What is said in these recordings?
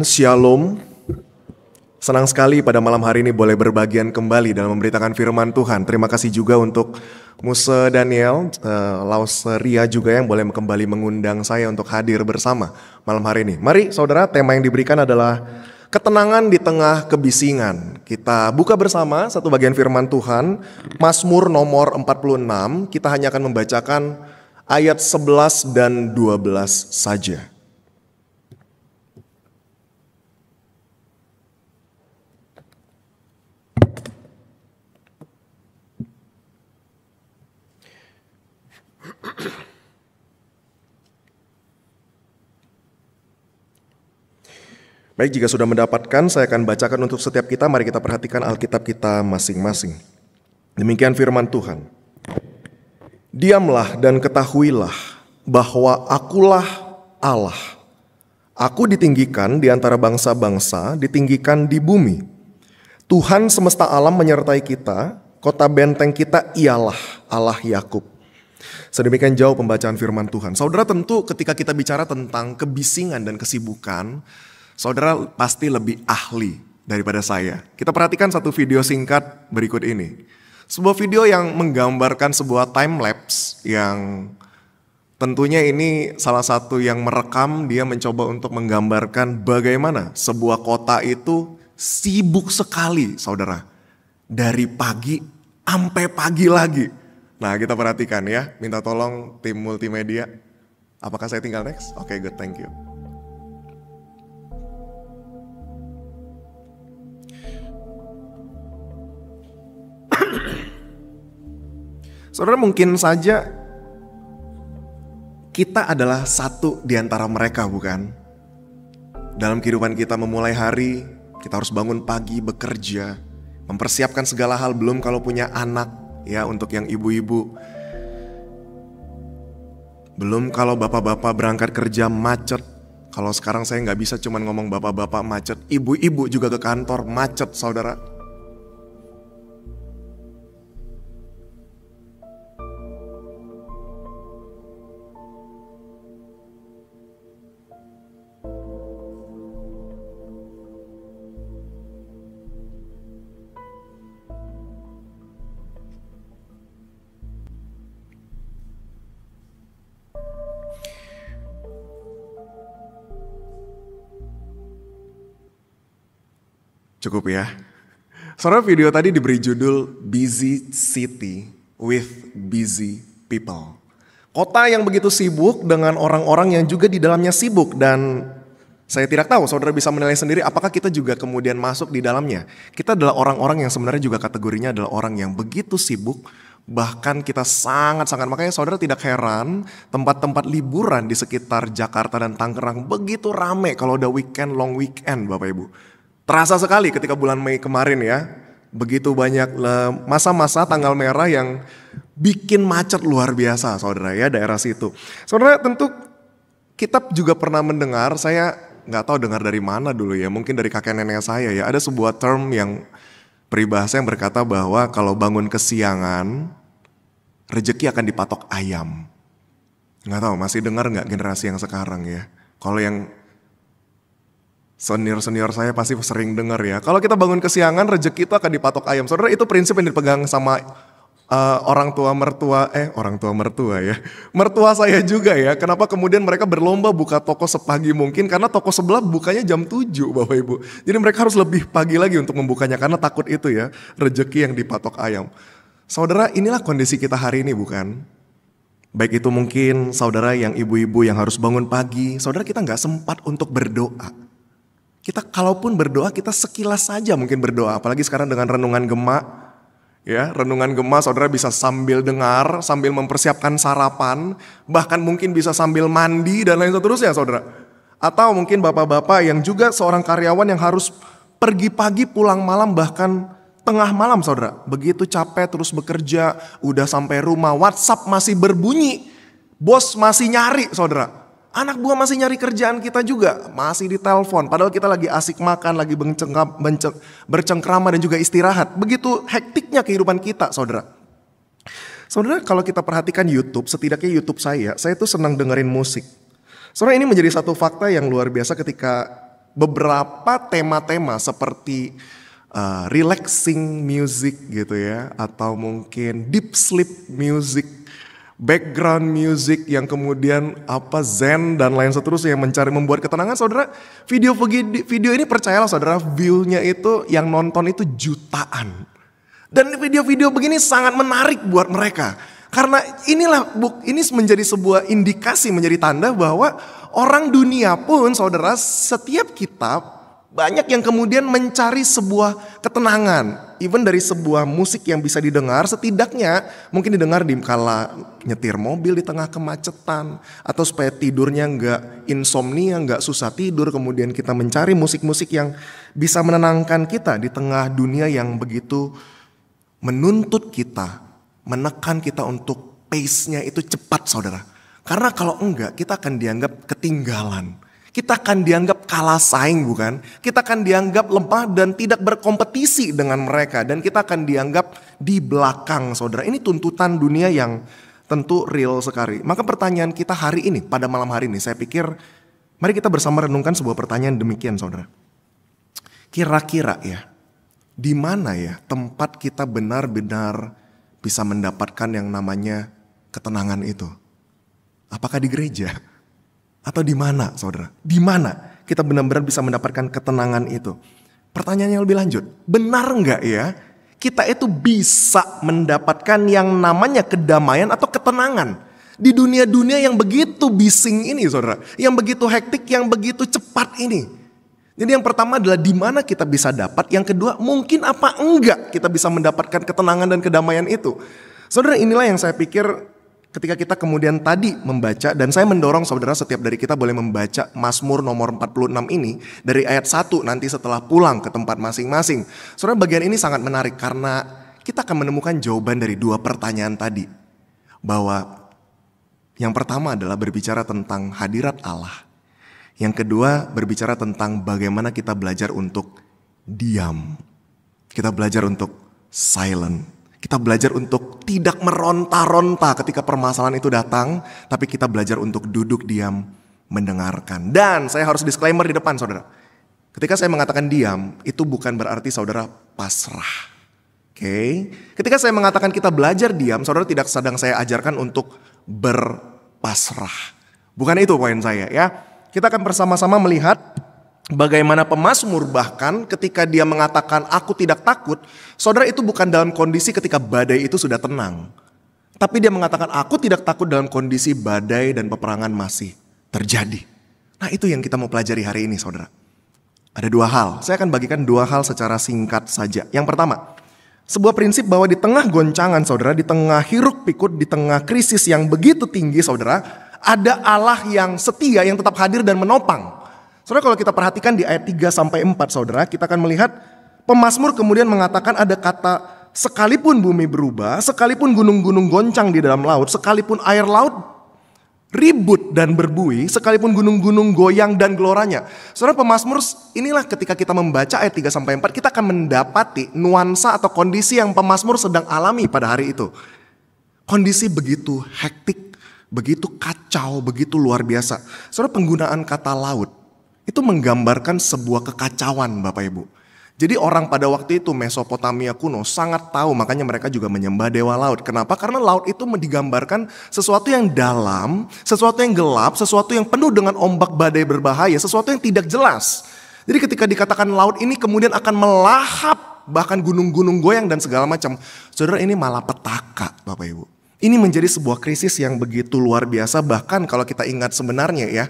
Shalom, senang sekali pada malam hari ini boleh berbagian kembali dalam memberitakan firman Tuhan. Terima kasih juga untuk Muse Daniel, Laus Ria juga yang boleh kembali mengundang saya untuk hadir bersama malam hari ini. Mari saudara, tema yang diberikan adalah ketenangan di tengah kebisingan. Kita buka bersama satu bagian firman Tuhan, Mazmur nomor 46, kita hanya akan membacakan ayat 11 dan 12 saja. Baik, jika sudah mendapatkan, saya akan bacakan untuk setiap kita. Mari kita perhatikan Alkitab kita masing-masing. Demikian firman Tuhan. Diamlah dan ketahuilah bahwa akulah Allah. Aku ditinggikan di antara bangsa-bangsa, ditinggikan di bumi. Tuhan semesta alam menyertai kita, kota benteng kita ialah Allah Yakub. Sedemikian jauh pembacaan firman Tuhan. Saudara, tentu ketika kita bicara tentang kebisingan dan kesibukan, saudara pasti lebih ahli daripada saya. Kita perhatikan satu video singkat berikut ini. Sebuah video yang menggambarkan sebuah time lapse yang tentunya ini salah satu yang merekam, dia mencoba untuk menggambarkan bagaimana sebuah kota itu sibuk sekali, saudara. Dari pagi sampai pagi lagi. Nah, kita perhatikan ya. Minta tolong tim multimedia. Apakah saya tinggal next? Oke, good, thank you. Saudara, mungkin saja kita adalah satu di antara mereka, bukan? Dalam kehidupan kita memulai hari, kita harus bangun pagi, bekerja, mempersiapkan segala hal, belum kalau punya anak, ya, untuk yang ibu-ibu. Belum kalau bapak-bapak berangkat kerja macet. Kalau sekarang saya nggak bisa cuman ngomong bapak-bapak macet, ibu-ibu juga ke kantor macet, saudara. Cukup ya. Saudara, video tadi diberi judul Busy City with Busy People. Kota yang begitu sibuk dengan orang-orang yang juga di dalamnya sibuk. Dan saya tidak tahu, saudara bisa menilai sendiri apakah kita juga kemudian masuk di dalamnya. Kita adalah orang-orang yang sebenarnya juga kategorinya adalah orang yang begitu sibuk. Bahkan kita sangat-sangat, makanya saudara tidak heran tempat-tempat liburan di sekitar Jakarta dan Tangerang begitu rame kalau udah weekend, long weekend Bapak Ibu. Terasa sekali ketika bulan Mei kemarin ya, begitu banyak masa-masa tanggal merah yang bikin macet luar biasa, saudara ya, daerah situ. Saudara, tentu kita juga pernah mendengar, saya nggak tahu dengar dari mana dulu ya, mungkin dari kakek nenek saya ya, ada sebuah term yang peribahasa yang berkata bahwa kalau bangun kesiangan, rezeki akan dipatok ayam. Nggak tahu, masih dengar nggak generasi yang sekarang ya? Kalau yang senior-senior saya pasti sering dengar ya. Kalau kita bangun kesiangan, rezeki itu akan dipatok ayam. Saudara, itu prinsip yang dipegang sama orang tua mertua ya. Mertua saya juga ya. Kenapa kemudian mereka berlomba buka toko sepagi mungkin? Karena toko sebelah bukanya jam 7 Bapak Ibu. Jadi mereka harus lebih pagi lagi untuk membukanya karena takut itu ya, rezeki yang dipatok ayam. Saudara, inilah kondisi kita hari ini, bukan? Baik itu mungkin saudara yang ibu-ibu yang harus bangun pagi. Saudara, kita gak sempat untuk berdoa. Kita kalaupun berdoa, kita sekilas saja mungkin berdoa. Apalagi sekarang dengan renungan gema. Ya, renungan gema saudara bisa sambil dengar, sambil mempersiapkan sarapan. Bahkan mungkin bisa sambil mandi dan lain seterusnya saudara. Atau mungkin bapak-bapak yang juga seorang karyawan yang harus pergi pagi pulang malam bahkan tengah malam saudara. Begitu capek terus bekerja, udah sampai rumah, WhatsApp masih berbunyi. Bos masih nyari saudara. Anak buah masih nyari kerjaan kita juga, masih ditelepon. Padahal kita lagi asik makan, lagi bercengkrama dan juga istirahat. Begitu hektiknya kehidupan kita, saudara. Saudara, kalau kita perhatikan YouTube, setidaknya YouTube saya tuh senang dengerin musik. Saudara, ini menjadi satu fakta yang luar biasa ketika beberapa tema-tema seperti relaxing music gitu ya, atau mungkin deep sleep music, background music yang kemudian zen dan lain seterusnya yang membuat ketenangan. Saudara, video ini percayalah saudara, view-nya itu yang nonton itu jutaan. Dan video-video begini sangat menarik buat mereka. Karena ini menjadi sebuah indikasi, menjadi tanda bahwa orang dunia pun saudara, setiap kita banyak yang kemudian mencari sebuah ketenangan. Even dari sebuah musik yang bisa didengar, setidaknya mungkin didengar di kala nyetir mobil di tengah kemacetan. Atau supaya tidurnya nggak insomnia, nggak susah tidur. Kemudian kita mencari musik-musik yang bisa menenangkan kita di tengah dunia yang begitu menuntut kita, menekan kita untuk pace-nya itu cepat saudara. Karena kalau enggak kita akan dianggap ketinggalan. Kita akan dianggap kalah saing bukan? Kita akan dianggap lemah dan tidak berkompetisi dengan mereka. Dan kita akan dianggap di belakang saudara. Ini tuntutan dunia yang tentu real sekali. Maka pertanyaan kita hari ini, pada malam hari ini, saya pikir mari kita bersama renungkan sebuah pertanyaan demikian saudara. Kira-kira ya, di mana ya tempat kita benar-benar bisa mendapatkan yang namanya ketenangan itu? Apakah di gereja? Atau di mana saudara? Di mana kita benar-benar bisa mendapatkan ketenangan itu? Pertanyaan yang lebih lanjut, benar nggak ya kita itu bisa mendapatkan yang namanya kedamaian atau ketenangan di dunia-dunia yang begitu bising ini saudara, yang begitu hektik, yang begitu cepat ini? Jadi yang pertama adalah di mana kita bisa dapat, yang kedua mungkin apa enggak kita bisa mendapatkan ketenangan dan kedamaian itu. Saudara, inilah yang saya pikir ketika kita kemudian tadi membaca, dan saya mendorong saudara setiap dari kita boleh membaca Mazmur nomor 46 ini dari ayat 1 nanti setelah pulang ke tempat masing-masing. Saudara, bagian ini sangat menarik karena kita akan menemukan jawaban dari dua pertanyaan tadi. Bahwa yang pertama adalah berbicara tentang hadirat Allah. Yang kedua berbicara tentang bagaimana kita belajar untuk diam. Kita belajar untuk silent. Kita belajar untuk tidak meronta-ronta ketika permasalahan itu datang, tapi kita belajar untuk duduk diam, mendengarkan. Dan saya harus disclaimer di depan saudara. Ketika saya mengatakan diam, itu bukan berarti saudara pasrah. Oke? Ketika saya mengatakan kita belajar diam, saudara tidak sedang saya ajarkan untuk berpasrah. Bukan itu poin saya ya. Kita akan bersama-sama melihat bagaimana pemazmur bahkan ketika dia mengatakan aku tidak takut, saudara, itu bukan dalam kondisi ketika badai itu sudah tenang. Tapi dia mengatakan aku tidak takut dalam kondisi badai dan peperangan masih terjadi. Nah, itu yang kita mau pelajari hari ini saudara. Ada dua hal, saya akan bagikan dua hal secara singkat saja. Yang pertama, sebuah prinsip bahwa di tengah goncangan saudara, di tengah hiruk pikuk, di tengah krisis yang begitu tinggi saudara, ada Allah yang setia yang tetap hadir dan menopang. Saudara, kalau kita perhatikan di ayat 3-4 saudara, kita akan melihat pemazmur kemudian mengatakan ada kata sekalipun bumi berubah, sekalipun gunung-gunung goncang di dalam laut, sekalipun air laut ribut dan berbuih, sekalipun gunung-gunung goyang dan geloranya. Saudara, pemazmur inilah ketika kita membaca ayat 3-4, kita akan mendapati nuansa atau kondisi yang pemazmur sedang alami pada hari itu. Kondisi begitu hektik, begitu kacau, begitu luar biasa. Saudara, penggunaan kata laut itu menggambarkan sebuah kekacauan Bapak Ibu. Jadi orang pada waktu itu Mesopotamia kuno sangat tahu, makanya mereka juga menyembah dewa laut. Kenapa? Karena laut itu digambarkan sesuatu yang dalam, sesuatu yang gelap, sesuatu yang penuh dengan ombak badai berbahaya, sesuatu yang tidak jelas. Jadi ketika dikatakan laut ini kemudian akan melahap bahkan gunung-gunung goyang dan segala macam. Saudara, ini malapetaka Bapak Ibu. Ini menjadi sebuah krisis yang begitu luar biasa. Bahkan kalau kita ingat sebenarnya ya,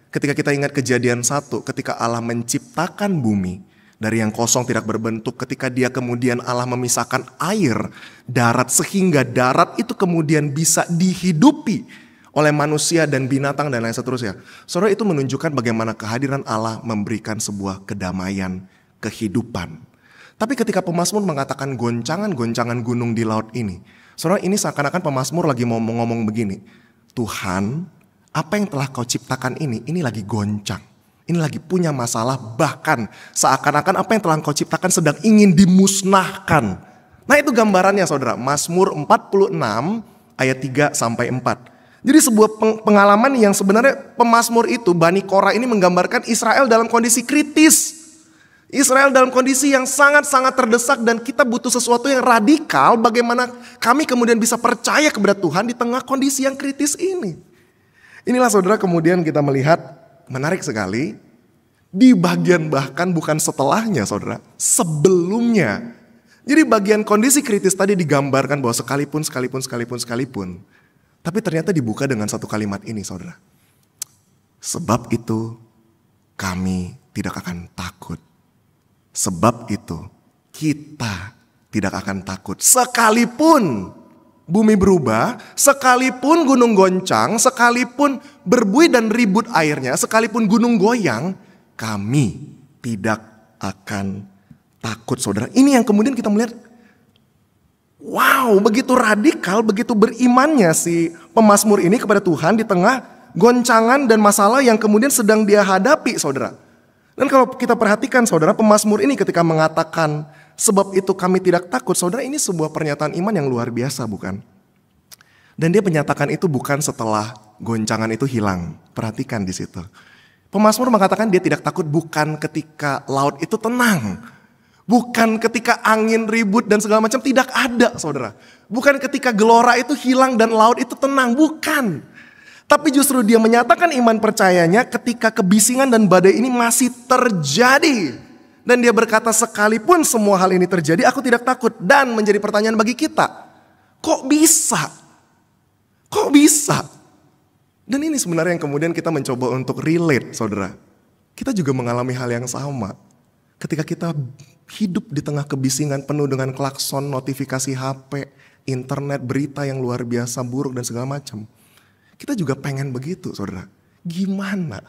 ketika kita ingat Kejadian 1, ketika Allah menciptakan bumi dari yang kosong tidak berbentuk, ketika dia kemudian Allah memisahkan air, darat, sehingga darat itu kemudian bisa dihidupi oleh manusia dan binatang dan lain seterusnya. Saudara, itu menunjukkan bagaimana kehadiran Allah memberikan sebuah kedamaian, kehidupan. Tapi ketika pemazmur mengatakan goncangan-goncangan gunung di laut ini, saudara, ini seakan-akan pemazmur lagi mau ngomong begini, Tuhan, apa yang telah kau ciptakan ini lagi goncang. Ini lagi punya masalah, bahkan seakan-akan apa yang telah kau ciptakan sedang ingin dimusnahkan. Nah, itu gambarannya saudara, Mazmur 46 ayat 3-4. Jadi sebuah pengalaman yang sebenarnya pemazmur itu, Bani Korah ini menggambarkan Israel dalam kondisi kritis. Israel dalam kondisi yang sangat-sangat terdesak dan kita butuh sesuatu yang radikal. Bagaimana kami kemudian bisa percaya kepada Tuhan di tengah kondisi yang kritis ini. Inilah saudara kemudian kita melihat menarik sekali. Di bagian bahkan bukan setelahnya saudara, sebelumnya. Jadi bagian kondisi kritis tadi digambarkan bahwa sekalipun. Tapi ternyata dibuka dengan satu kalimat ini saudara. Sebab itu kami tidak akan takut. Sebab itu kita tidak akan takut. Sekalipun bumi berubah, sekalipun gunung goncang, sekalipun berbuih dan ribut airnya, sekalipun gunung goyang, kami tidak akan takut saudara. Ini yang kemudian kita melihat, wow, begitu radikal, begitu berimannya si pemazmur ini kepada Tuhan di tengah goncangan dan masalah yang kemudian sedang dia hadapi saudara. Dan kalau kita perhatikan saudara, pemazmur ini ketika mengatakan sebab itu kami tidak takut, saudara, ini sebuah pernyataan iman yang luar biasa bukan? Dan dia menyatakan itu bukan setelah goncangan itu hilang. Perhatikan di situ. Pemazmur mengatakan dia tidak takut bukan ketika laut itu tenang. Bukan ketika angin ribut dan segala macam, tidak ada saudara. Bukan ketika gelora itu hilang dan laut itu tenang, bukan. Tapi justru dia menyatakan iman percayanya ketika kebisingan dan badai ini masih terjadi. Dan dia berkata sekalipun semua hal ini terjadi aku tidak takut. Dan menjadi pertanyaan bagi kita, kok bisa? Kok bisa? Dan ini sebenarnya yang kemudian kita mencoba untuk relate saudara. Kita juga mengalami hal yang sama. Ketika kita hidup di tengah kebisingan penuh dengan klakson, notifikasi HP, internet, berita yang luar biasa, buruk dan segala macam. Kita juga pengen begitu saudara. Gimana?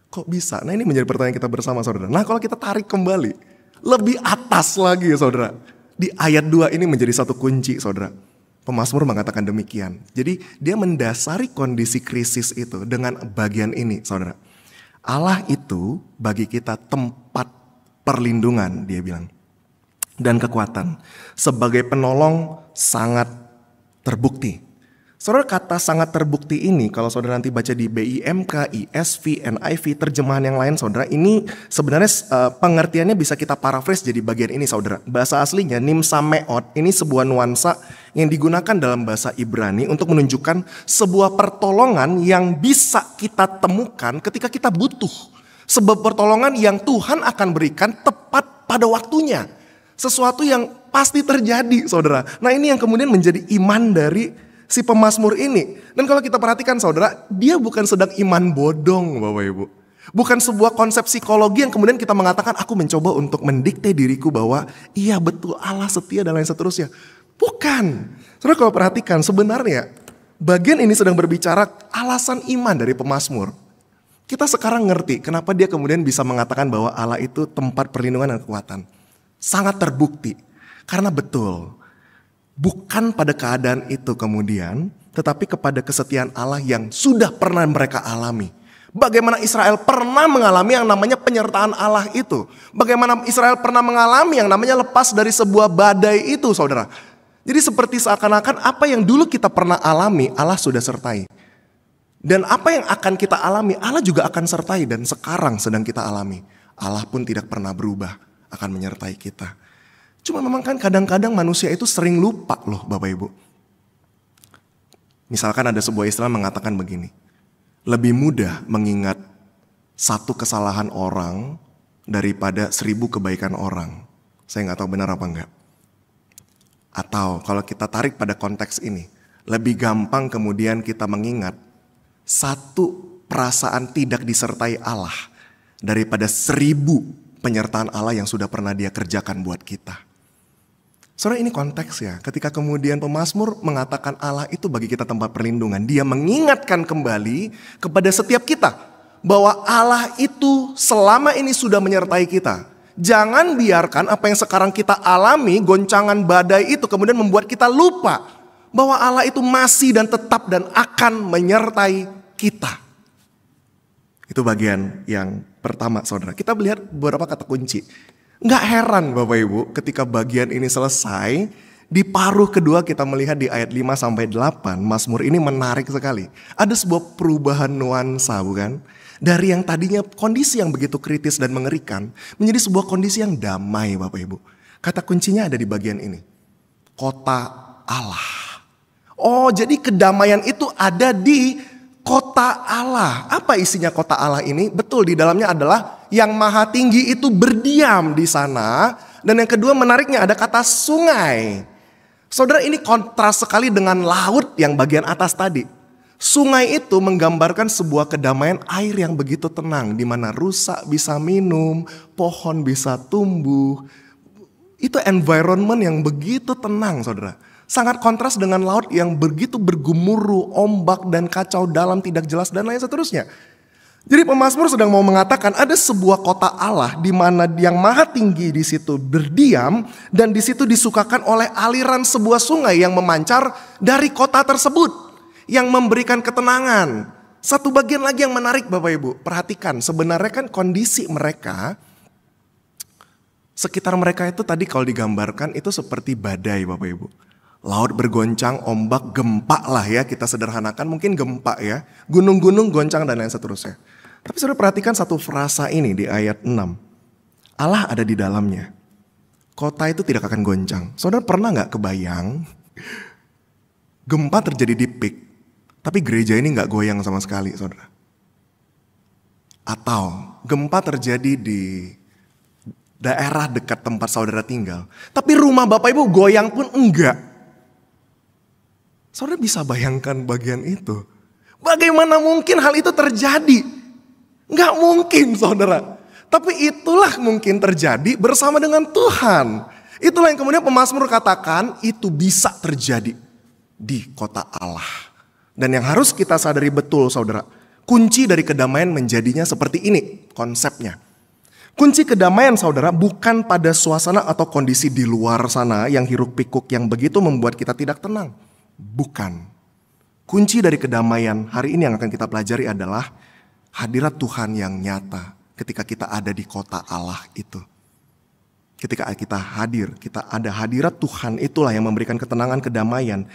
Kok bisa? Nah ini menjadi pertanyaan kita bersama saudara. Nah kalau kita tarik kembali, lebih atas lagi saudara. Di ayat 2 ini menjadi satu kunci saudara. Pemazmur mengatakan demikian. Jadi dia mendasari kondisi krisis itu dengan bagian ini saudara. Allah itu bagi kita tempat perlindungan, dia bilang, dan kekuatan. Sebagai penolong sangat terbukti. Saudara, kata sangat terbukti ini, kalau saudara nanti baca di BIMK, ESV, NIV, terjemahan yang lain saudara, ini sebenarnya pengertiannya bisa kita paraphrase jadi bagian ini saudara. Bahasa aslinya nimsa meot, ini sebuah nuansa yang digunakan dalam bahasa Ibrani untuk menunjukkan sebuah pertolongan yang bisa kita temukan ketika kita butuh. Sebab pertolongan yang Tuhan akan berikan tepat pada waktunya. Sesuatu yang pasti terjadi saudara. Nah ini yang kemudian menjadi iman dari si pemazmur ini. Dan kalau kita perhatikan saudara, dia bukan sedang iman bodong Bapak Ibu. Bukan sebuah konsep psikologi yang kemudian kita mengatakan aku mencoba untuk mendikte diriku bahwa iya betul Allah setia dan lain seterusnya. Bukan. Saudara kalau perhatikan sebenarnya bagian ini sedang berbicara alasan iman dari pemazmur. Kita sekarang ngerti kenapa dia kemudian bisa mengatakan bahwa Allah itu tempat perlindungan dan kekuatan. Sangat terbukti. Karena betul, bukan pada keadaan itu kemudian, tetapi kepada kesetiaan Allah yang sudah pernah mereka alami. Bagaimana Israel pernah mengalami yang namanya penyertaan Allah itu. Bagaimana Israel pernah mengalami yang namanya lepas dari sebuah badai itu saudara. Jadi seperti seakan-akan apa yang dulu kita pernah alami, Allah sudah sertai. Dan apa yang akan kita alami, Allah juga akan sertai dan sekarang sedang kita alami. Allah pun tidak pernah berubah, akan menyertai kita. Cuma memang kan kadang-kadang manusia itu sering lupa loh Bapak Ibu. Misalkan ada sebuah istilah mengatakan begini. Lebih mudah mengingat satu kesalahan orang daripada 1000 kebaikan orang. Saya nggak tahu benar apa enggak. Atau kalau kita tarik pada konteks ini, lebih gampang kemudian kita mengingat satu perasaan tidak disertai Allah daripada 1000 penyertaan Allah yang sudah pernah dia kerjakan buat kita. Saudara ini konteks ya, ketika kemudian pemazmur mengatakan Allah itu bagi kita tempat perlindungan. Dia mengingatkan kembali kepada setiap kita bahwa Allah itu selama ini sudah menyertai kita. Jangan biarkan apa yang sekarang kita alami, goncangan badai itu kemudian membuat kita lupa bahwa Allah itu masih dan tetap dan akan menyertai kita. Itu bagian yang pertama saudara. Kita melihat beberapa kata kunci. Nggak heran Bapak Ibu ketika bagian ini selesai, Di paruh kedua kita melihat di ayat 5 sampai 8, Mazmur ini menarik sekali. Ada sebuah perubahan nuansa, bukan? Dari yang tadinya kondisi yang begitu kritis dan mengerikan, menjadi sebuah kondisi yang damai, Bapak Ibu. Kata kuncinya ada di bagian ini. Kota Allah. Oh, jadi kedamaian itu ada di kota Allah. Apa isinya kota Allah ini? Betul, di dalamnya adalah yang maha tinggi itu berdiam di sana. Dan yang kedua menariknya ada kata sungai. Saudara, ini kontras sekali dengan laut yang bagian atas tadi. Sungai itu menggambarkan sebuah kedamaian air yang begitu tenang, di mana rusa bisa minum, pohon bisa tumbuh. Itu environment yang begitu tenang, saudara. Sangat kontras dengan laut yang begitu bergemuruh, ombak dan kacau dalam tidak jelas dan lain seterusnya. Jadi pemazmur sedang mau mengatakan ada sebuah kota Allah di mana yang maha tinggi di situ berdiam dan di situ disukakan oleh aliran sebuah sungai yang memancar dari kota tersebut yang memberikan ketenangan. Satu bagian lagi yang menarik Bapak Ibu, perhatikan sebenarnya kan kondisi mereka sekitar mereka itu tadi kalau digambarkan itu seperti badai Bapak Ibu. Laut bergoncang, ombak, gempa lah ya kita sederhanakan mungkin gempa ya. Gunung-gunung goncang dan lain seterusnya. Tapi saudara perhatikan satu frasa ini di ayat 6. Allah ada di dalamnya. Kota itu tidak akan goncang. Saudara pernah gak kebayang gempa terjadi di Pik, tapi gereja ini gak goyang sama sekali saudara. Atau gempa terjadi di daerah dekat tempat saudara tinggal, tapi rumah Bapak Ibu goyang pun enggak. Saudara bisa bayangkan bagian itu. Bagaimana mungkin hal itu terjadi? Nggak mungkin saudara. Tapi itulah mungkin terjadi bersama dengan Tuhan. Itulah yang kemudian pemazmur katakan itu bisa terjadi di kota Allah. Dan yang harus kita sadari betul saudara. Kunci dari kedamaian menjadinya seperti ini konsepnya. Kunci kedamaian saudara bukan pada suasana atau kondisi di luar sana yang hiruk pikuk yang begitu membuat kita tidak tenang. Bukan. Kunci dari kedamaian hari ini yang akan kita pelajari adalah hadirat Tuhan yang nyata ketika kita ada di kota Allah itu. Ketika kita hadir, kita ada hadirat Tuhan itulah yang memberikan ketenangan, kedamaian.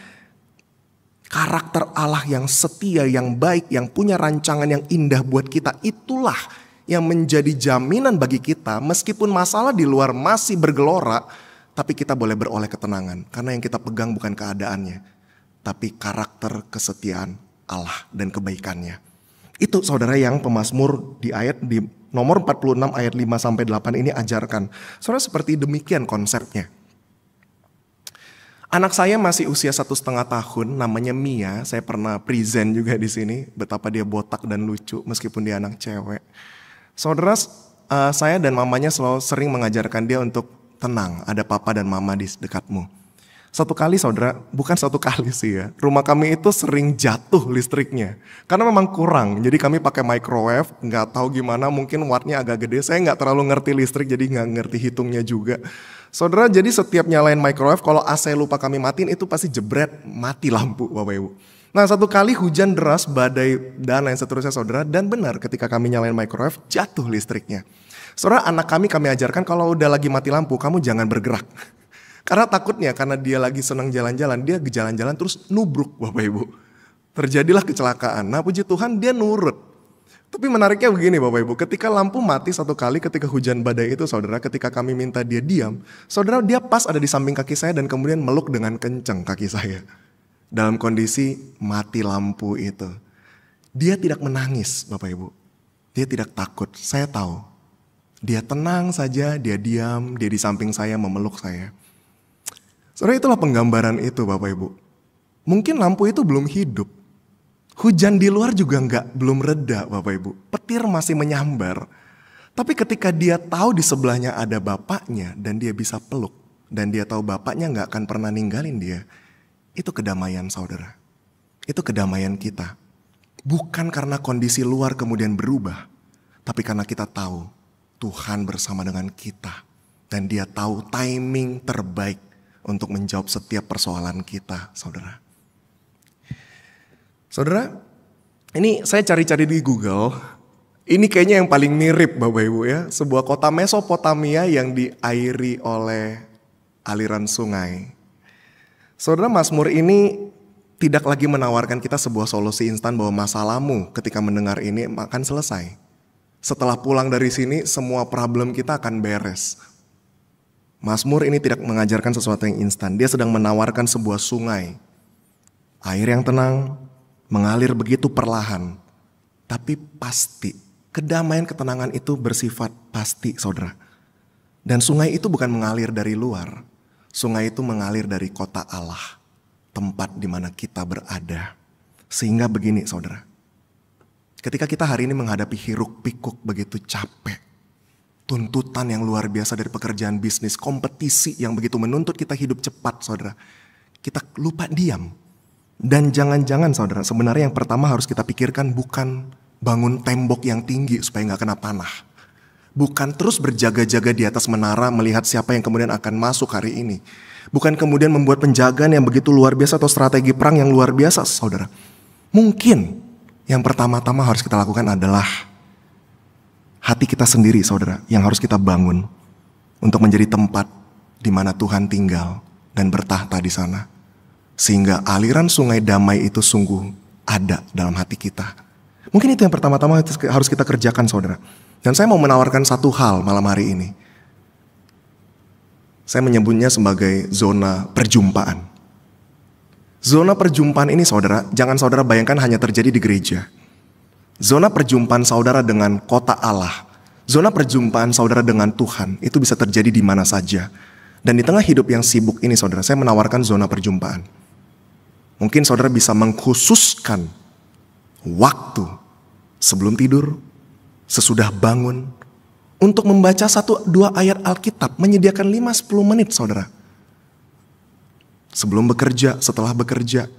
Karakter Allah yang setia, yang baik, yang punya rancangan yang indah buat kita. Itulah yang menjadi jaminan bagi kita meskipun masalah di luar masih bergelora. Tapi kita boleh beroleh ketenangan. Karena yang kita pegang bukan keadaannya. Tapi karakter kesetiaan Allah dan kebaikannya. Itu saudara yang pemazmur di ayat di nomor 46 ayat 5 sampai 8 ini ajarkan. Saudara seperti demikian konsepnya. Anak saya masih usia 1,5 tahun, namanya Mia. Saya pernah present juga di sini betapa dia botak dan lucu meskipun dia anak cewek. Saudara, saya dan mamanya selalu sering mengajarkan dia untuk tenang, ada papa dan mama di dekatmu. Satu kali saudara, bukan satu kali sih ya, rumah kami itu sering jatuh listriknya. Karena memang kurang, jadi kami pakai microwave, nggak tahu gimana, mungkin wattnya agak gede. Saya nggak terlalu ngerti listrik, jadi nggak ngerti hitungnya juga. Saudara, jadi setiap nyalain microwave, kalau AC lupa kami matiin, itu pasti jebret, mati lampu Bapak Ibu. Nah satu kali hujan deras, badai, dan lain seterusnya saudara, dan benar ketika kami nyalain microwave, jatuh listriknya. Saudara, anak kami ajarkan kalau udah lagi mati lampu, kamu jangan bergerak. Karena takutnya, karena dia lagi senang jalan-jalan, dia jalan-jalan terus nubruk Bapak Ibu. Terjadilah kecelakaan. Nah puji Tuhan dia nurut. Tapi menariknya begini Bapak Ibu, ketika lampu mati satu kali ketika hujan badai itu saudara, ketika kami minta dia diam, saudara dia pas ada di samping kaki saya dan kemudian meluk dengan kenceng kaki saya. Dalam kondisi mati lampu itu. Dia tidak menangis Bapak Ibu. Dia tidak takut, saya tahu. Dia tenang saja, dia diam, dia di samping saya memeluk saya. Saudara itulah penggambaran itu Bapak Ibu. Mungkin lampu itu belum hidup. Hujan di luar juga belum reda Bapak Ibu. Petir masih menyambar. Tapi ketika dia tahu di sebelahnya ada bapaknya dan dia bisa peluk. Dan dia tahu bapaknya gak akan pernah ninggalin dia. Itu kedamaian saudara. Itu kedamaian kita. Bukan karena kondisi luar kemudian berubah. Tapi karena kita tahu Tuhan bersama dengan kita. Dan dia tahu timing terbaik untuk menjawab setiap persoalan kita, saudara. Saudara, ini saya cari-cari di Google. Ini kayaknya yang paling mirip Bapak Ibu ya. Sebuah kota Mesopotamia yang diairi oleh aliran sungai. Saudara, Mazmur ini tidak lagi menawarkan kita sebuah solusi instan bahwa masalahmu ketika mendengar ini akan selesai. Setelah pulang dari sini, semua problem kita akan beres. Mazmur ini tidak mengajarkan sesuatu yang instan. Dia sedang menawarkan sebuah sungai. Air yang tenang, mengalir begitu perlahan. Tapi pasti, kedamaian ketenangan itu bersifat pasti, saudara. Dan sungai itu bukan mengalir dari luar. Sungai itu mengalir dari kota Allah, tempat di mana kita berada. Sehingga begini, saudara. Ketika kita hari ini menghadapi hiruk pikuk begitu capek, tuntutan yang luar biasa dari pekerjaan bisnis, kompetisi yang begitu menuntut kita hidup cepat, saudara. Kita lupa diam. Dan jangan-jangan, saudara, sebenarnya yang pertama harus kita pikirkan bukan bangun tembok yang tinggi supaya gak kena panah. Bukan terus berjaga-jaga di atas menara melihat siapa yang kemudian akan masuk hari ini. Bukan kemudian membuat penjagaan yang begitu luar biasa atau strategi perang yang luar biasa, saudara. Mungkin yang pertama-tama harus kita lakukan adalah hati kita sendiri, saudara, yang harus kita bangun untuk menjadi tempat di mana Tuhan tinggal dan bertahta di sana. Sehingga aliran sungai damai itu sungguh ada dalam hati kita. Mungkin itu yang pertama-tama harus kita kerjakan, saudara. Dan saya mau menawarkan satu hal malam hari ini. Saya menyebutnya sebagai zona perjumpaan. Zona perjumpaan ini, saudara, jangan saudara bayangkan hanya terjadi di gereja. Zona perjumpaan saudara dengan kota Allah, zona perjumpaan saudara dengan Tuhan, itu bisa terjadi di mana saja. Dan di tengah hidup yang sibuk ini, saudara, saya menawarkan zona perjumpaan. Mungkin saudara bisa mengkhususkan waktu sebelum tidur, sesudah bangun, untuk membaca 1-2 ayat Alkitab, menyediakan 5-10 menit, saudara. Sebelum bekerja, setelah bekerja,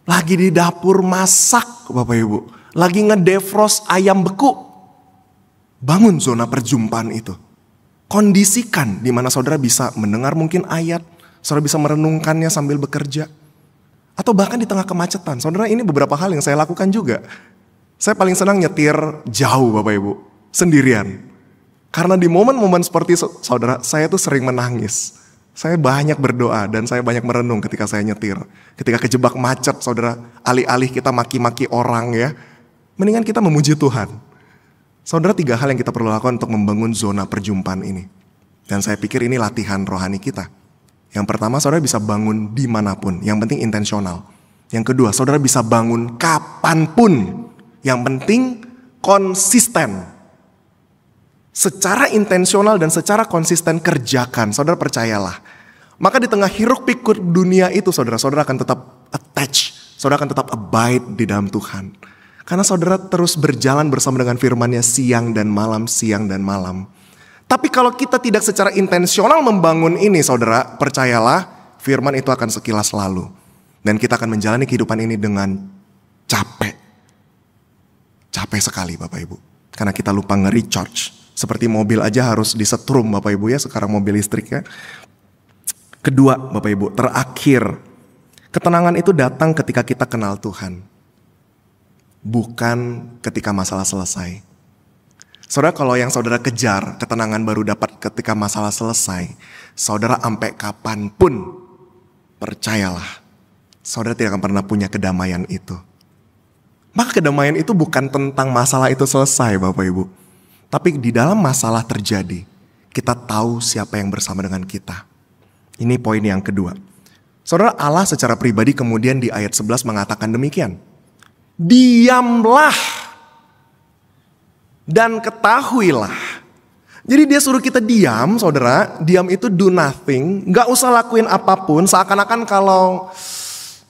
lagi di dapur masak, Bapak Ibu, lagi ngedefrost ayam beku, bangun zona perjumpaan itu. Kondisikan di mana saudara bisa mendengar mungkin ayat, saudara bisa merenungkannya sambil bekerja, atau bahkan di tengah kemacetan. Saudara, ini beberapa hal yang saya lakukan juga. Saya paling senang nyetir jauh, Bapak Ibu, sendirian. Karena di momen-momen seperti saudara, saya tuh sering menangis. Saya banyak berdoa dan saya banyak merenung ketika saya nyetir. Ketika kejebak macet, saudara, alih-alih kita maki-maki orang ya, mendingan kita memuji Tuhan. Saudara, 3 hal yang kita perlu lakukan untuk membangun zona perjumpaan ini. Dan saya pikir ini latihan rohani kita. Yang pertama, saudara bisa bangun dimanapun, yang penting intensional. Yang kedua, saudara bisa bangun kapanpun. Yang penting konsisten. Secara intensional dan secara konsisten kerjakan. Saudara percayalah. Maka di tengah hiruk pikuk dunia itu, saudara akan tetap attach. Saudara akan tetap abide di dalam Tuhan. Karena saudara terus berjalan bersama dengan firman-Nya siang dan malam, siang dan malam. Tapi kalau kita tidak secara intensional membangun ini, saudara, percayalah firman itu akan sekilas lalu. Dan kita akan menjalani kehidupan ini dengan capek. Capek sekali, Bapak Ibu. Karena kita lupa nge-recharge. Seperti mobil aja harus disetrum, Bapak Ibu ya, sekarang mobil listrik ya. Kedua, Bapak Ibu, terakhir, ketenangan itu datang ketika kita kenal Tuhan. Bukan ketika masalah selesai. Saudara, kalau yang saudara kejar, ketenangan baru dapat ketika masalah selesai. Saudara sampai kapanpun, percayalah, saudara tidak akan pernah punya kedamaian itu. Maka kedamaian itu bukan tentang masalah itu selesai, Bapak Ibu. Tapi di dalam masalah terjadi, kita tahu siapa yang bersama dengan kita. Ini poin yang kedua. Saudara, Allah secara pribadi kemudian di ayat 11 mengatakan demikian. Diamlah dan ketahuilah. Jadi dia suruh kita diam, saudara. Diam itu do nothing. Gak usah lakuin apapun. Seakan-akan kalau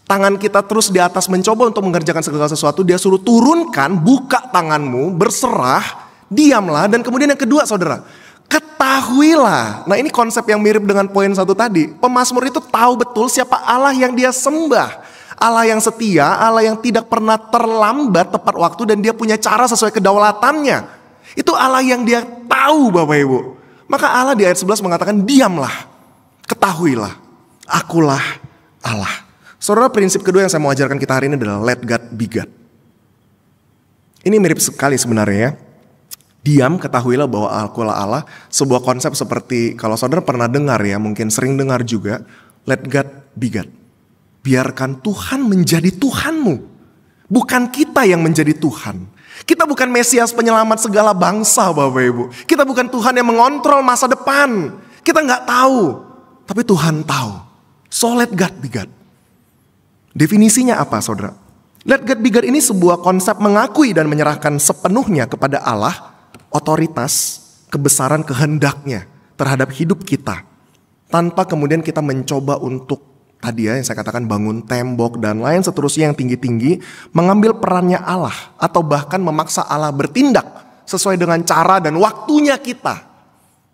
tangan kita terus di atas mencoba untuk mengerjakan segala sesuatu, dia suruh turunkan, buka tanganmu, berserah, diamlah. Dan kemudian yang kedua, saudara, ketahuilah. Nah, ini konsep yang mirip dengan poin 1 tadi. Pemazmur itu tahu betul siapa Allah yang dia sembah. Allah yang setia, Allah yang tidak pernah terlambat tepat waktu, dan dia punya cara sesuai kedaulatannya. Itu Allah yang dia tahu, Bapak Ibu. Maka Allah di ayat 11 mengatakan diamlah, ketahuilah, akulah Allah. Saudara, prinsip kedua yang saya mau ajarkan kita hari ini adalah let God be God. Ini mirip sekali sebenarnya ya. Diam, ketahuilah bahwa akulah Allah. Sebuah konsep seperti kalau saudara pernah dengar ya, mungkin sering dengar juga, let God be God. Biarkan Tuhan menjadi Tuhanmu. Bukan kita yang menjadi Tuhan. Kita bukan Mesias penyelamat segala bangsa Bapak Ibu. Kita bukan Tuhan yang mengontrol masa depan. Kita nggak tahu. Tapi Tuhan tahu. So let God be God. Definisinya apa saudara? Let God be God ini sebuah konsep mengakui dan menyerahkan sepenuhnya kepada Allah. Otoritas, kebesaran kehendaknya terhadap hidup kita. Tanpa kemudian kita mencoba untuk tadi ya yang saya katakan bangun tembok dan lain seterusnya yang tinggi-tinggi. Mengambil perannya Allah. Atau bahkan memaksa Allah bertindak sesuai dengan cara dan waktunya kita.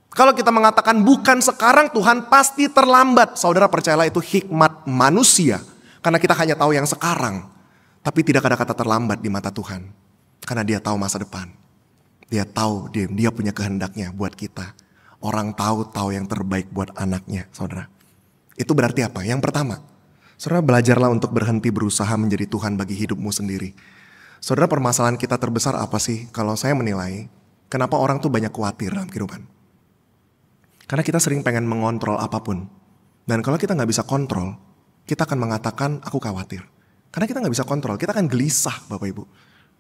Kalau kita mengatakan bukan sekarang Tuhan pasti terlambat. Saudara percayalah itu hikmat manusia. Karena kita hanya tahu yang sekarang. Tapi tidak ada kata terlambat di mata Tuhan. Karena dia tahu masa depan. Dia tahu dia punya kehendaknya buat kita. Orang tahu yang terbaik buat anaknya saudara. Itu berarti apa? Yang pertama, saudara belajarlah untuk berhenti berusaha menjadi Tuhan bagi hidupmu sendiri. Saudara permasalahan kita terbesar apa sih? Kalau saya menilai, kenapa orang tuh banyak khawatir dalam kehidupan? Karena kita sering pengen mengontrol apapun. Dan kalau kita gak bisa kontrol, kita akan mengatakan aku khawatir. Karena kita gak bisa kontrol, kita akan gelisah Bapak Ibu.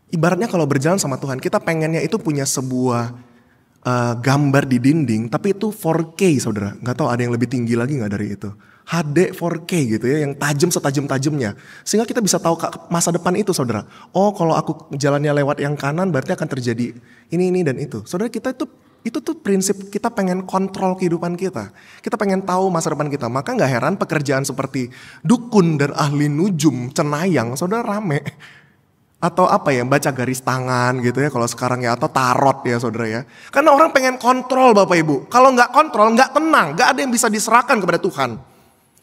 Ibaratnya kalau berjalan sama Tuhan, kita pengennya itu punya sebuah gambar di dinding, tapi itu 4K saudara. Gak tahu ada yang lebih tinggi lagi gak dari itu. HD 4K gitu ya, yang tajam setajam-tajamnya. Sehingga kita bisa tahu masa depan itu saudara. Oh kalau aku jalannya lewat yang kanan berarti akan terjadi ini dan itu. Saudara kita itu tuh prinsip kita pengen kontrol kehidupan kita. Kita pengen tahu masa depan kita. Maka gak heran pekerjaan seperti dukun dan ahli nujum, cenayang, saudara rame. Atau apa ya, baca garis tangan gitu ya kalau sekarang ya. Atau tarot ya saudara ya. Karena orang pengen kontrol Bapak Ibu. Kalau gak kontrol gak tenang, gak ada yang bisa diserahkan kepada Tuhan.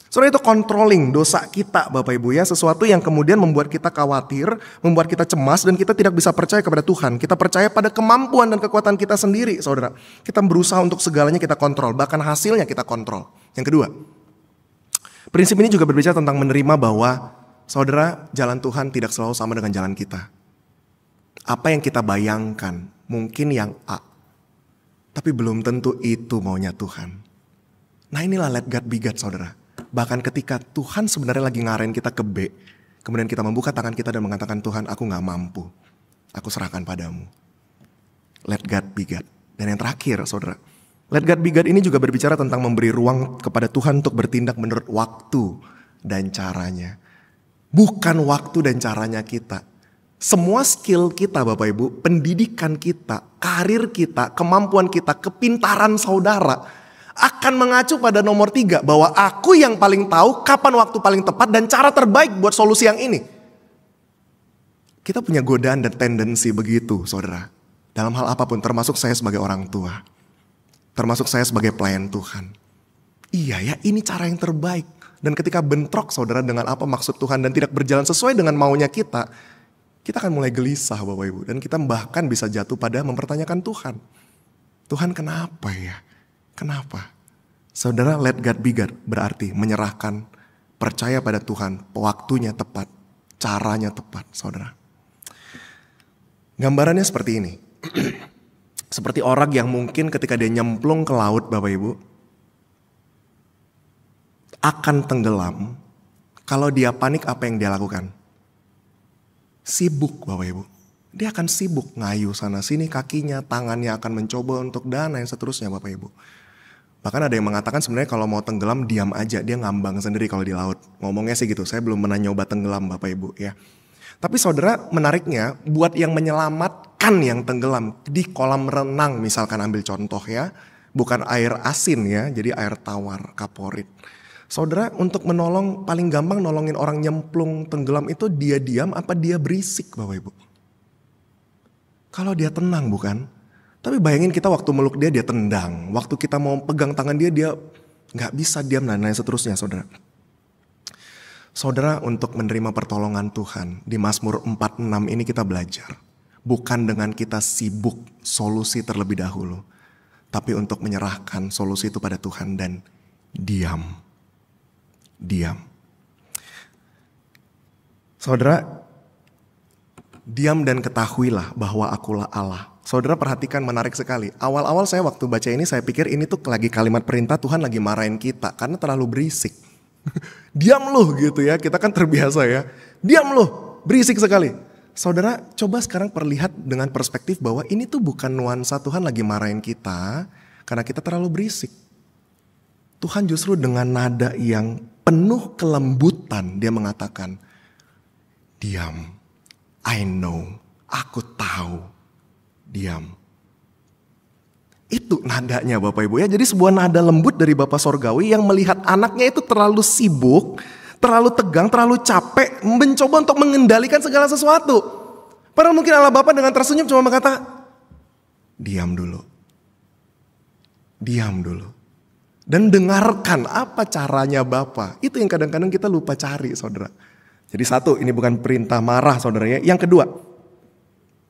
Saudara itu controlling dosa kita Bapak Ibu ya. Sesuatu yang kemudian membuat kita khawatir, membuat kita cemas dan kita tidak bisa percaya kepada Tuhan. Kita percaya pada kemampuan dan kekuatan kita sendiri saudara. Kita berusaha untuk segalanya kita kontrol, bahkan hasilnya kita kontrol. Yang kedua, prinsip ini juga berbicara tentang menerima bahwa saudara jalan Tuhan tidak selalu sama dengan jalan kita. Apa yang kita bayangkan mungkin yang A, tapi belum tentu itu maunya Tuhan. Nah inilah let God be God saudara. Bahkan ketika Tuhan sebenarnya lagi ngarahin kita ke B, kemudian kita membuka tangan kita dan mengatakan Tuhan aku gak mampu, aku serahkan padamu. Let God be God. Dan yang terakhir saudara, let God be God ini juga berbicara tentang memberi ruang kepada Tuhan untuk bertindak menurut waktu dan caranya. Bukan waktu dan caranya kita. Semua skill kita Bapak Ibu, pendidikan kita, karir kita, kemampuan kita, kepintaran saudara akan mengacu pada nomor 3 bahwa aku yang paling tahu kapan waktu paling tepat dan cara terbaik buat solusi yang ini. Kita punya godaan dan tendensi begitu saudara. Dalam hal apapun termasuk saya sebagai orang tua. Termasuk saya sebagai pelayan Tuhan. Iya ya ini cara yang terbaik. Dan ketika bentrok saudara dengan apa maksud Tuhan dan tidak berjalan sesuai dengan maunya kita akan mulai gelisah Bapak Ibu. Dan kita bahkan bisa jatuh pada mempertanyakan Tuhan. Tuhan kenapa ya? Kenapa? Saudara let God be God berarti menyerahkan, percaya pada Tuhan, waktunya tepat, caranya tepat saudara. Gambarannya seperti ini. Seperti orang yang mungkin ketika dia nyemplung ke laut Bapak Ibu, akan tenggelam. Kalau dia panik apa yang dia lakukan? Sibuk Bapak Ibu. Dia akan sibuk ngayu sana sini kakinya, tangannya akan mencoba untuk dan lain seterusnya Bapak Ibu. Bahkan ada yang mengatakan sebenarnya kalau mau tenggelam diam aja, dia ngambang sendiri kalau di laut. Ngomongnya sih gitu, saya belum pernah nyoba tenggelam Bapak Ibu ya. Tapi saudara menariknya buat yang menyelamatkan yang tenggelam di kolam renang misalkan ambil contoh ya. Bukan air asin ya, jadi air tawar, kaporit. Saudara untuk menolong paling gampang nolongin orang nyemplung tenggelam itu dia diam apa dia berisik Bapak Ibu. Kalau dia tenang bukan? Tapi bayangin kita waktu meluk dia tendang. Waktu kita mau pegang tangan dia gak bisa diam dan lain seterusnya saudara. Saudara untuk menerima pertolongan Tuhan di Mazmur 46 ini kita belajar. Bukan dengan kita sibuk solusi terlebih dahulu. Tapi untuk menyerahkan solusi itu pada Tuhan dan diam. Diam. Saudara, diam dan ketahuilah bahwa akulah Allah. Saudara perhatikan menarik sekali. Awal-awal saya waktu baca ini saya pikir ini tuh lagi kalimat perintah Tuhan lagi marahin kita. Karena terlalu berisik. Diam lu gitu ya, kita kan terbiasa ya. Diam lu, berisik sekali. Saudara, coba sekarang perlihat dengan perspektif bahwa ini tuh bukan nuansa Tuhan lagi marahin kita karena kita terlalu berisik. Tuhan justru dengan nada yang penuh kelembutan dia mengatakan, diam, I know, aku tahu, diam. Itu nadanya Bapak Ibu ya. Jadi sebuah nada lembut dari Bapa Sorgawi yang melihat anaknya itu terlalu sibuk, terlalu tegang, terlalu capek, mencoba untuk mengendalikan segala sesuatu. Padahal mungkin Allah Bapa dengan tersenyum cuma berkata, diam dulu. Diam dulu. Dan dengarkan apa caranya Bapa. Itu yang kadang-kadang kita lupa cari saudara. Jadi satu, ini bukan perintah marah saudara ya. Yang kedua,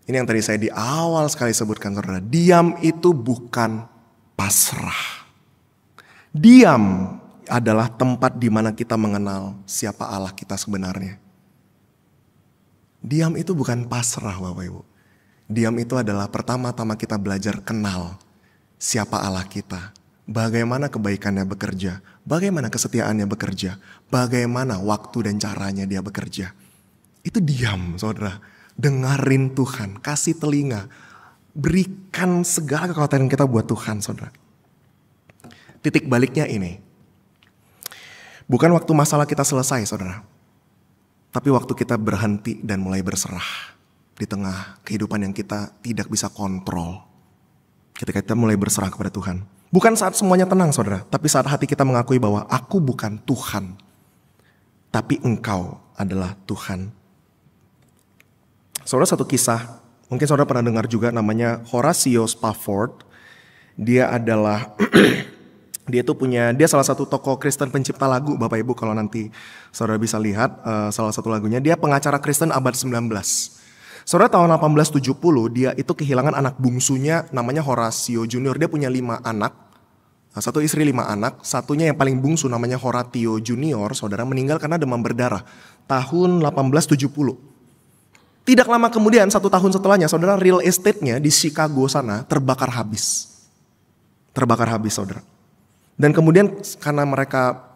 ini yang tadi saya di awal sekali sebutkan saudara. Diam itu bukan pasrah. Diam adalah tempat di mana kita mengenal siapa Allah kita sebenarnya. Diam itu bukan pasrah Bapak Ibu. Diam itu adalah pertama-tama kita belajar kenal siapa Allah kita. Bagaimana kebaikannya bekerja. Bagaimana kesetiaannya bekerja. Bagaimana waktu dan caranya dia bekerja. Itu diam saudara. Dengarin Tuhan, kasih telinga, berikan segala kekhawatiran kita buat Tuhan saudara. Titik baliknya ini, bukan waktu masalah kita selesai saudara, tapi waktu kita berhenti dan mulai berserah di tengah kehidupan yang kita tidak bisa kontrol. Ketika kita mulai berserah kepada Tuhan, bukan saat semuanya tenang saudara, tapi saat hati kita mengakui bahwa aku bukan Tuhan, tapi Engkau adalah Tuhan. Saudara, satu kisah, mungkin saudara pernah dengar juga namanya Horatio Spafford. Dia adalah, dia salah satu tokoh Kristen pencipta lagu Bapak Ibu kalau nanti saudara bisa lihat salah satu lagunya. Dia pengacara Kristen abad 19. Saudara, tahun 1870 dia itu kehilangan anak bungsunya namanya Horatio Junior. Dia punya 5 anak, satu istri 5 anak. Satunya yang paling bungsu namanya Horatio Junior, saudara meninggal karena demam berdarah tahun 1870. Tidak lama kemudian, 1 tahun setelahnya, saudara, real estate-nya di Chicago sana terbakar habis. Terbakar habis, saudara. Dan kemudian karena mereka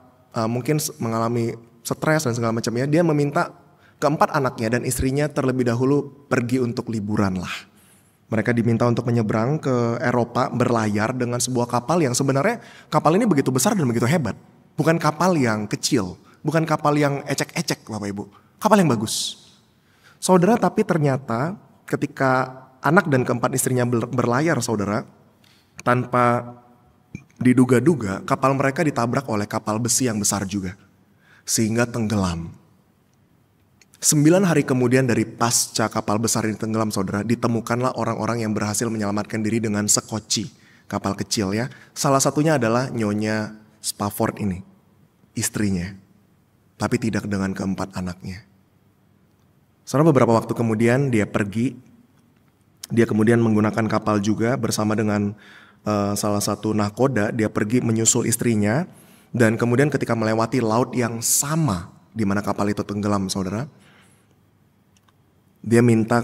mungkin mengalami stres dan segala macamnya, dia meminta keempat anaknya dan istrinya terlebih dahulu pergi untuk liburan lah. Mereka diminta untuk menyeberang ke Eropa berlayar dengan sebuah kapal yang sebenarnya kapal ini begitu besar dan begitu hebat. Bukan kapal yang kecil, bukan kapal yang ecek-ecek Bapak Ibu. Kapal yang bagus. Saudara, tapi ternyata ketika anak dan keempat istrinya berlayar saudara, tanpa diduga-duga kapal mereka ditabrak oleh kapal besi yang besar juga. Sehingga tenggelam. 9 hari kemudian dari pasca kapal besar ini tenggelam saudara, ditemukanlah orang-orang yang berhasil menyelamatkan diri dengan sekoci kapal kecil ya. Salah satunya adalah Nyonya Spafford ini, istrinya. Tapi tidak dengan keempat anaknya. Saudara, beberapa waktu kemudian dia pergi. Dia kemudian menggunakan kapal juga bersama dengan salah satu nahkoda. Dia pergi menyusul istrinya. Dan kemudian ketika melewati laut yang sama di mana kapal itu tenggelam saudara, dia minta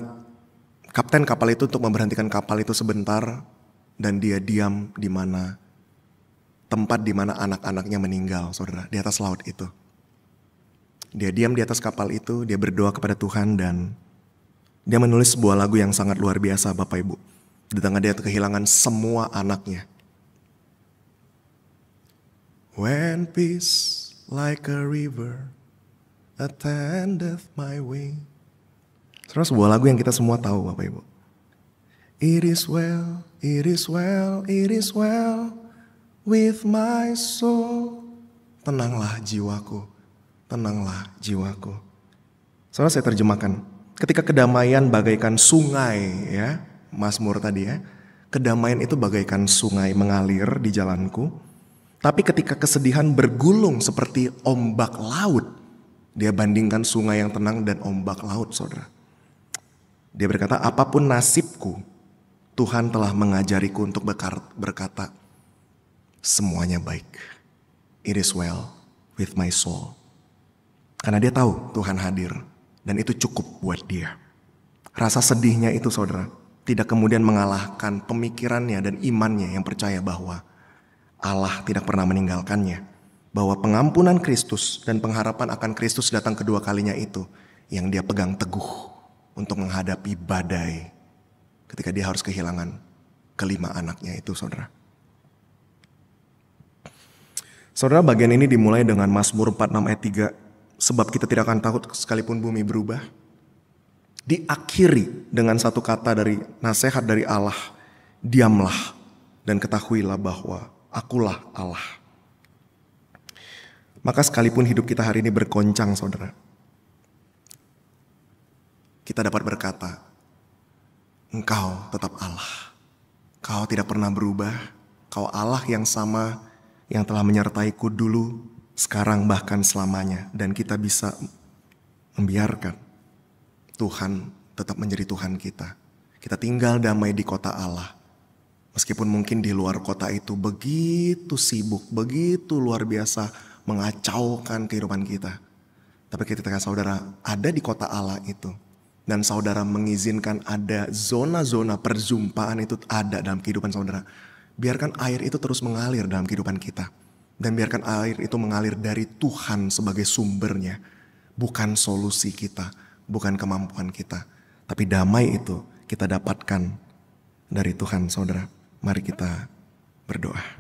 kapten kapal itu untuk memberhentikan kapal itu sebentar. Dan dia diam di mana tempat di mana anak-anaknya meninggal saudara, di atas laut itu. Dia diam di atas kapal itu, dia berdoa kepada Tuhan dan dia menulis sebuah lagu yang sangat luar biasa Bapak Ibu. Di tengah dia kehilangan semua anaknya. When peace like a river attendeth my way. Saudara, sebuah lagu yang kita semua tahu Bapak Ibu. It is well, it is well, it is well with my soul. Tenanglah jiwaku. Tenanglah jiwaku. Saudara, saya terjemahkan. Ketika kedamaian bagaikan sungai ya, Mazmur tadi ya. Kedamaian itu bagaikan sungai mengalir di jalanku. Tapi ketika kesedihan bergulung seperti ombak laut. Dia bandingkan sungai yang tenang dan ombak laut saudara. Dia berkata, apapun nasibku, Tuhan telah mengajariku untuk berkata, semuanya baik. It is well with my soul. Karena dia tahu Tuhan hadir dan itu cukup buat dia. Rasa sedihnya itu saudara tidak kemudian mengalahkan pemikirannya dan imannya yang percaya bahwa Allah tidak pernah meninggalkannya. bahwa pengampunan Kristus dan pengharapan akan Kristus datang kedua kalinya itu yang dia pegang teguh untuk menghadapi badai ketika dia harus kehilangan kelima anaknya itu, saudara. Saudara, bagian ini dimulai dengan Mazmur 46 ayat 3. Sebab kita tidak akan takut sekalipun bumi berubah. Diakhiri dengan satu kata dari nasihat dari Allah. Diamlah dan ketahuilah bahwa akulah Allah. Maka sekalipun hidup kita hari ini bergoncang, saudara, kita dapat berkata, Engkau tetap Allah. Kau tidak pernah berubah. Kau Allah yang sama, yang telah menyertaiku dulu, sekarang bahkan selamanya. Dan kita bisa membiarkan Tuhan tetap menjadi Tuhan kita. Kita tinggal damai di kota Allah. Meskipun mungkin di luar kota itu begitu sibuk, begitu luar biasa mengacaukan kehidupan kita. Tapi ketika saudara ada di kota Allah itu, dan saudara mengizinkan ada zona-zona perjumpaan itu ada dalam kehidupan saudara, biarkan air itu terus mengalir dalam kehidupan kita. Dan biarkan air itu mengalir dari Tuhan sebagai sumbernya. Bukan solusi kita, bukan kemampuan kita. Tapi damai itu kita dapatkan dari Tuhan, saudara. Mari kita berdoa.